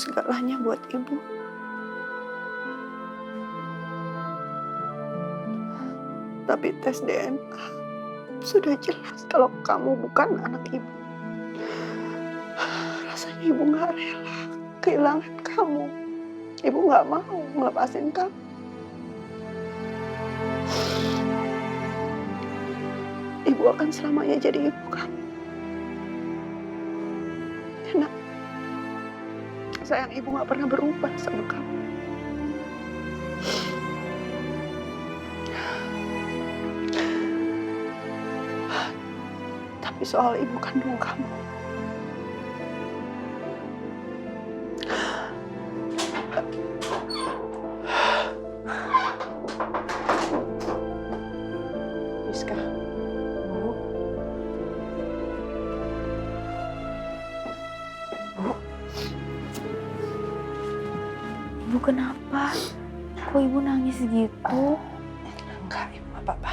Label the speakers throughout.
Speaker 1: segalanya buat ibu. Tapi tes DNA sudah jelas kalau kamu bukan anak ibu. Rasanya ibu gak rela kehilangan kamu. Ibu gak mau ngelepasin kamu. Ibu akan selamanya jadi ibu kamu. Enak. Sayang, ibu gak pernah berubah sama kamu. Tapi soal ibu kandung kamu, Rizka, Bu. Bu.
Speaker 2: Ibu kenapa? Kok ibu nangis gitu?
Speaker 1: Enggak, ibu gak apa-apa.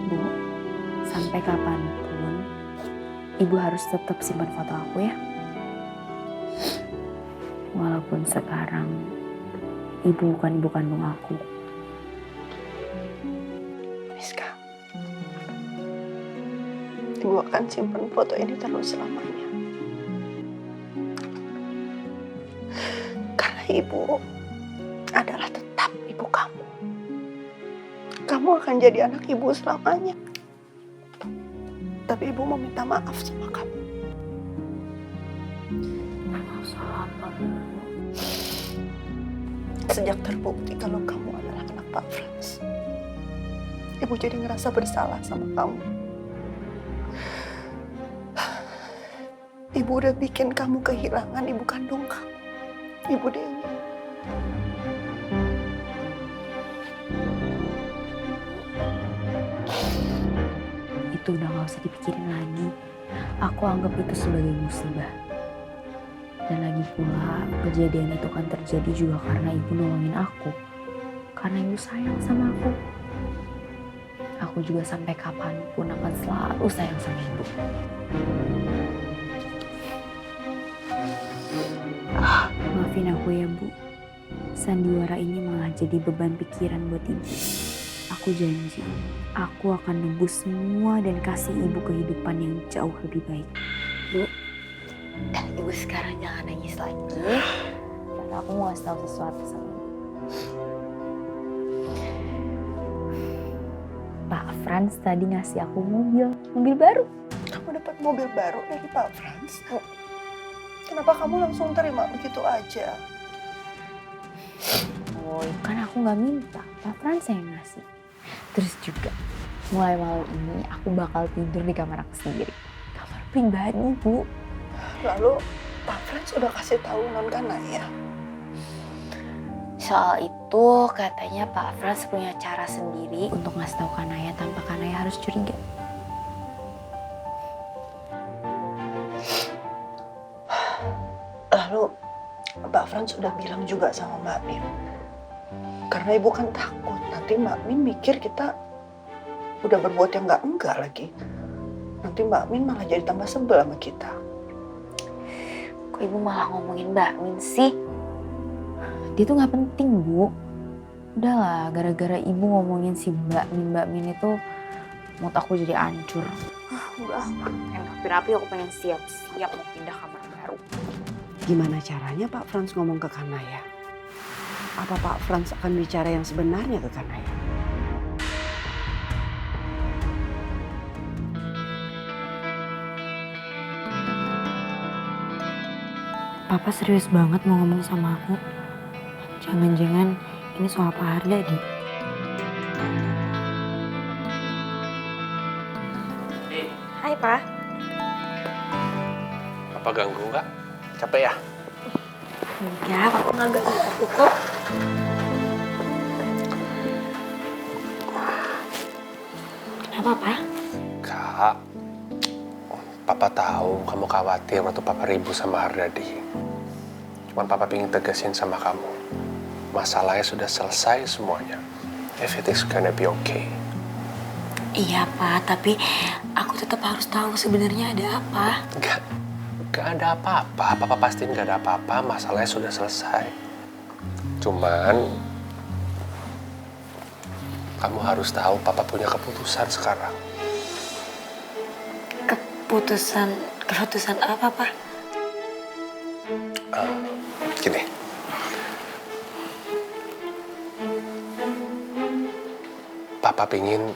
Speaker 2: Bu, sampai kapanpun ibu harus tetap simpan foto aku ya. Walaupun sekarang ibu bukan ibu kandung aku.
Speaker 1: Rizka, ibu akan simpan foto ini terus selamanya. Karena ibu adalah tetap ibu kamu. Kamu akan jadi anak ibu selamanya. Tapi ibu mau minta maaf sama kamu.
Speaker 2: Salah apa, Bu?
Speaker 1: Sejak terbukti kalau kamu adalah anak Pak Frans, ibu jadi ngerasa bersalah sama kamu. Ibu udah bikin kamu kehilangan ibu kandung kamu, Ibu Dewi.
Speaker 2: Itu udah gak usah dipikirin lagi. Aku anggap itu sebagai musibah. Dan lagi pula kejadian itu kan terjadi juga karena ibu nolongin aku. Karena ibu sayang sama aku. Aku juga sampai kapanpun akan selalu sayang sama ibu. Maafin aku ya, Bu. Sandiwara ini malah jadi beban pikiran buat ibu. Aku janji, aku akan nebus semua dan kasih ibu kehidupan yang jauh lebih baik. Bu, ibu sekarang jangan nangis lagi. Karena aku mau kasih tahu sesuatu sama ibu. Pak Frans tadi ngasih aku mobil baru.
Speaker 1: Kamu dapat mobil baru dari Pak Frans? Kenapa kamu langsung terima begitu aja?
Speaker 2: Oh, kan aku nggak minta, Pak Frans yang ngasih. Terus juga, mulai malam ini aku bakal tidur di kamar aku sendiri. Kamar pribadi, Bu.
Speaker 1: Lalu Pak Frans udah kasih tahu Non Kanaya?
Speaker 2: Soal itu katanya Pak Frans punya cara sendiri untuk ngasih tahu Kanaya tanpa Kanaya harus curiga.
Speaker 1: Lalu Pak Frans udah bilang juga sama Mbak Min. Karena ibu kan takut nanti Mbak Min mikir kita udah berbuat yang enggak lagi. Nanti Mbak Min malah jadi tambah sebel sama kita.
Speaker 2: Kok ibu malah ngomongin Mbak Min sih? Dia tuh gak penting, Bu. Udahlah, gara-gara ibu ngomongin si Mbak Min itu mood aku jadi hancur. Udah, yang rapi-rapi aku pengen siap-siap mau pindah kamar baru.
Speaker 1: Gimana caranya Pak Frans ngomong ke Kanaya? Apa Pak Frans akan bicara yang sebenarnya ke Kanaya?
Speaker 2: Papa serius banget mau ngomong sama aku. Jangan-jangan ini soal Pak Harga deh. Hai, Pak.
Speaker 3: Papa ganggu nggak? Capek ya?
Speaker 2: Enggak, Papa nggak ganggu aku kok. Kenapa, Pak?
Speaker 3: Kak, Papa tahu kamu khawatir waktu Papa ribut sama Hardadi. Cuman Papa pengen tegasin sama kamu. Masalahnya sudah selesai semuanya. Everything's gonna be okay.
Speaker 2: Iya Pak, tapi aku tetap harus tahu sebenarnya ada apa.
Speaker 3: Gak ada apa-apa. Papa pastiin gak ada apa-apa. Masalahnya sudah selesai. Cuman kamu harus tahu Papa punya keputusan sekarang.
Speaker 2: Keputusan apa Pak?
Speaker 3: Gini. Papa pingin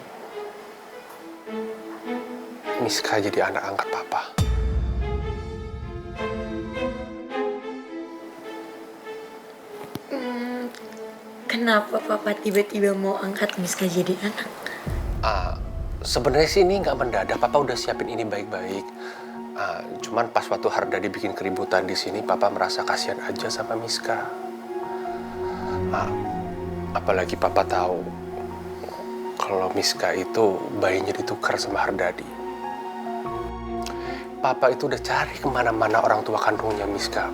Speaker 3: Miska jadi anak angkat Papa.
Speaker 2: Kenapa Papa tiba-tiba mau angkat Miska jadi anak?
Speaker 3: Sebenarnya sih ini nggak mendadak. Papa udah siapin ini baik-baik. Cuman pas waktu Hardadi bikin keributan di sini, Papa merasa kasihan aja sama Miska. Apalagi Papa tahu kalau Miska itu bayinya ditukar sama Hardadi. Papa itu udah cari kemana-mana orang tua kandungnya Miska.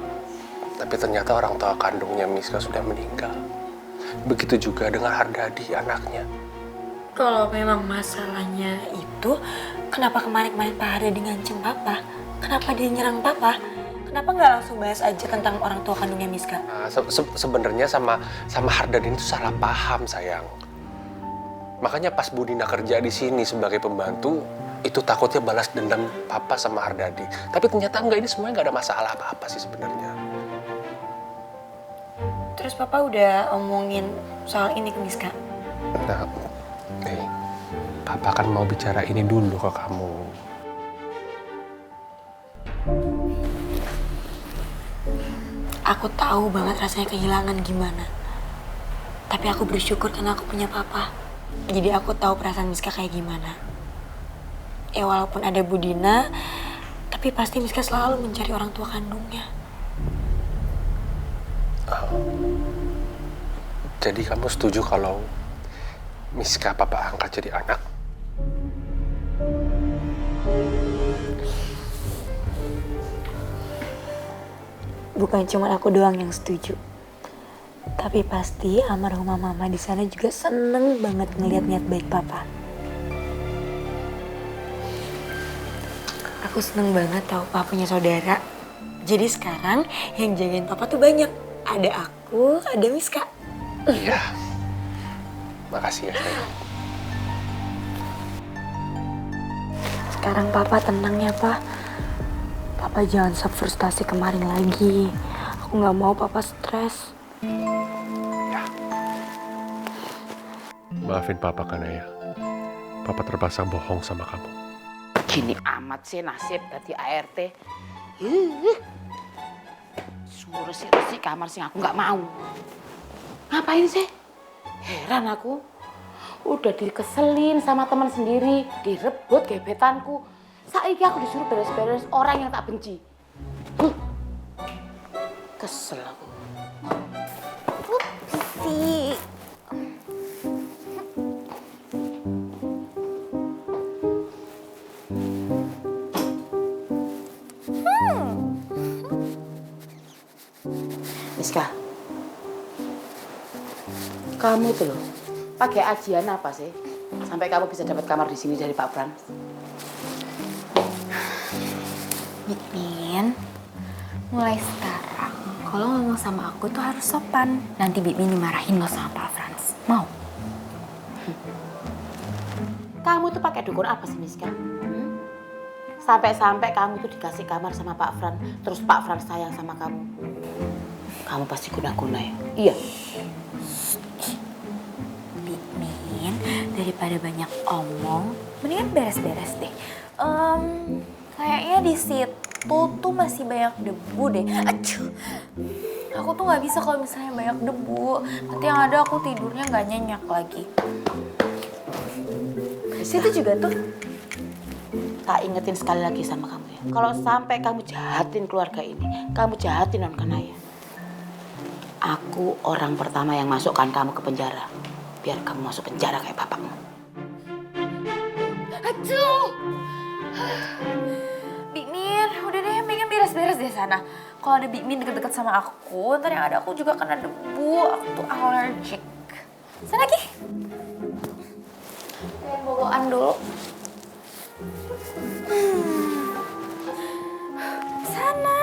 Speaker 3: Tapi ternyata orang tua kandungnya Miska sudah meninggal. Begitu juga dengan Hardadi, anaknya.
Speaker 2: Kalau memang masalahnya itu, kenapa kemarin-kemarin Pak Hardadi ngancem Papa? Kenapa dia nyerang Papa? Kenapa nggak langsung bahas aja tentang orang tua kandungnya Miska?
Speaker 3: Sebenarnya sama Hardadi itu salah paham, sayang. Makanya pas Budina kerja di sini sebagai pembantu, itu takutnya balas dendam Papa sama Hardadi. Tapi ternyata enggak, ini semuanya nggak ada masalah apa-apa sih sebenarnya.
Speaker 2: Terus Papa udah omongin soal ini ke Miska?
Speaker 3: Nah, nih, Papa kan mau bicara ini dulu ke kamu.
Speaker 2: Aku tahu banget rasanya kehilangan gimana. Tapi aku bersyukur karena aku punya Papa. Jadi aku tahu perasaan Miska kayak gimana. Ya walaupun ada Budina, tapi pasti Miska selalu mencari orang tua kandungnya.
Speaker 3: Jadi kamu setuju kalau Miska Papa angkat jadi anak?
Speaker 2: Bukan cuma aku doang yang setuju. Tapi pasti almarhumah Mama di sana juga seneng banget ngeliat niat baik Papa. Aku seneng banget tahu Papa punya saudara. Jadi sekarang yang jagain Papa tuh banyak. Ada aku, ada Miska.
Speaker 3: Iya. Makasih ya, sayang.
Speaker 2: Sekarang Papa tenang ya, Pak. Papa jangan frustasi kemarin lagi. Aku nggak mau Papa stres.
Speaker 3: Ya. Maafin Papa kan ya. Papa terpaksa bohong sama kamu.
Speaker 4: Gini amat sih nasib tadi ART. Suruh sih kamar sih aku nggak mau. Ngapain sih? Heran aku. Udah dikeselin sama teman sendiri, direbut gebetanku. Saiki aku disuruh beres-beres orang yang tak benci. Kesel aku.
Speaker 2: Si.
Speaker 4: Miska, kamu itu loh, pakai ajian apa sih? Sampai kamu bisa dapat kamar di sini dari Pak Frans?
Speaker 2: Min, mulai sekarang kalau ngomong sama aku tuh harus sopan. Nanti Min dimarahin lo sama Pak Frans. Mau?
Speaker 4: Kamu tuh pakai dukun apa sih, Miska? Sampai-sampai kamu tuh dikasih kamar sama Pak Frans, terus Pak Frans sayang sama kamu. Kamu pasti guna-guna ya? Iya.
Speaker 2: Min, daripada banyak omong, mendingan beres-beres deh. Kayaknya di situ tuh masih banyak debu deh. Acuh. Aku tuh nggak bisa kalau misalnya banyak debu. Nanti yang ada aku tidurnya nggak nyenyak lagi. Situ juga tuh.
Speaker 4: Tak ingetin sekali lagi sama kamu ya. Kalau sampai kamu jahatin keluarga ini, kamu jahatin non Kanaya. Aku orang pertama yang masukkan kamu ke penjara. Biar kamu masuk penjara kayak bapakmu.
Speaker 2: Aduh. Bikmin, udah deh, mendingan beres-beres deh sana. Kalau ada Bikmin deket-deket sama aku, ntar yang ada aku juga kena debu. Aku tuh allergic. Sana lagi. boboan dulu. Sana.